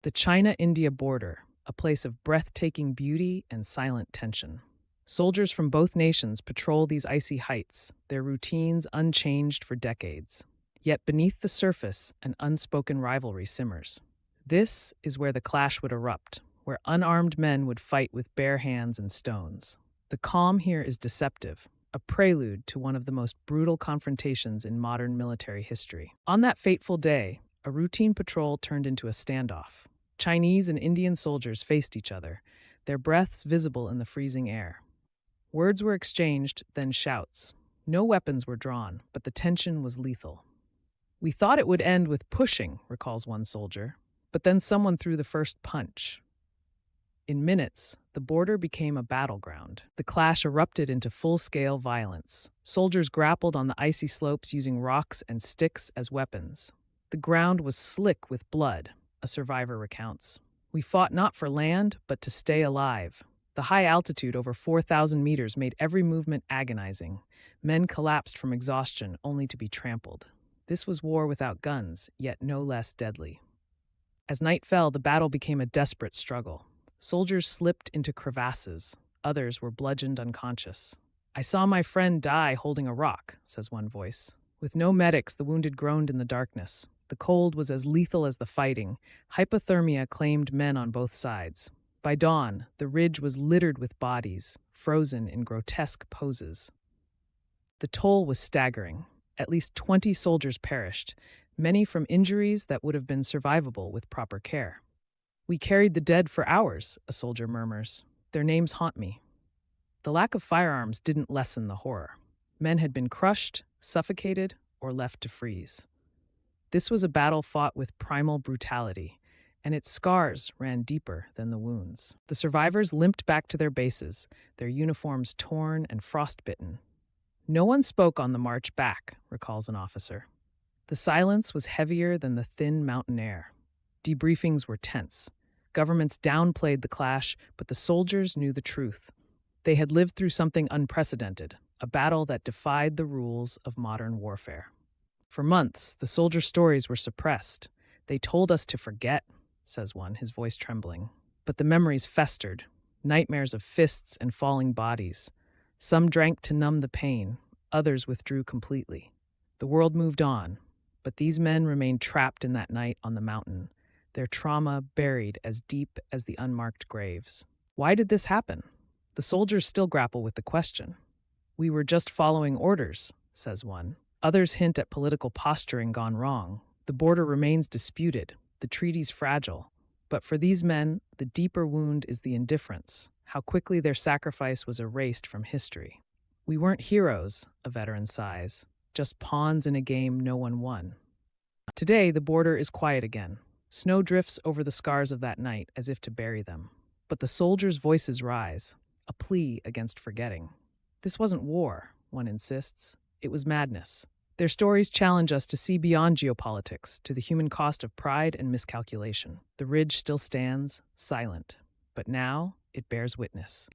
The China-India border, a place of breathtaking beauty and silent tension. Soldiers from both nations patrol these icy heights, their routines unchanged for decades. Yet beneath the surface, an unspoken rivalry simmers. This is where the clash would erupt, where unarmed men would fight with bare hands and stones. The calm here is deceptive, a prelude to one of the most brutal confrontations in modern military history. On that fateful day, a routine patrol turned into a standoff. Chinese and Indian soldiers faced each other, their breaths visible in the freezing air. Words were exchanged, then shouts. No weapons were drawn, but the tension was lethal. "We thought it would end with pushing," recalls one soldier, but then someone threw the first punch. In minutes, the border became a battleground. The clash erupted into full-scale violence. Soldiers grappled on the icy slopes using rocks and sticks as weapons. The ground was slick with blood, a survivor recounts. "We fought not for land, but to stay alive." The high altitude, over 4,000 meters, made every movement agonizing. Men collapsed from exhaustion, only to be trampled. This was war without guns, yet no less deadly. As night fell, the battle became a desperate struggle. Soldiers slipped into crevasses. Others were bludgeoned unconscious. "I saw my friend die holding a rock," says one voice. With no medics, the wounded groaned in the darkness. The cold was as lethal as the fighting. Hypothermia claimed men on both sides. By dawn, the ridge was littered with bodies, frozen in grotesque poses. The toll was staggering. At least 20 soldiers perished, many from injuries that would have been survivable with proper care. "We carried the dead for hours," a soldier murmurs. "Their names haunt me." The lack of firearms didn't lessen the horror. Men had been crushed, suffocated, or left to freeze. This was a battle fought with primal brutality, and its scars ran deeper than the wounds. The survivors limped back to their bases, their uniforms torn and frostbitten. "No one spoke on the march back," recalls an officer. The silence was heavier than the thin mountain air. Debriefings were tense. Governments downplayed the clash, but the soldiers knew the truth. They had lived through something unprecedented, a battle that defied the rules of modern warfare. For months, the soldier stories were suppressed. "They told us to forget," says one, his voice trembling. But the memories festered, nightmares of fists and falling bodies. Some drank to numb the pain, others withdrew completely. The world moved on, but these men remained trapped in that night on the mountain, their trauma buried as deep as the unmarked graves. Why did this happen? The soldiers still grapple with the question. "We were just following orders," says one. Others hint at political posturing gone wrong. The border remains disputed, the treaties fragile. But for these men, the deeper wound is the indifference, how quickly their sacrifice was erased from history. "We weren't heroes," a veteran sighs, "just pawns in a game no one won." Today, the border is quiet again. Snow drifts over the scars of that night as if to bury them. But the soldiers' voices rise, a plea against forgetting. "This wasn't war," one insists. "It was madness." Their stories challenge us to see beyond geopolitics, to the human cost of pride and miscalculation. The ridge still stands, silent, but now it bears witness.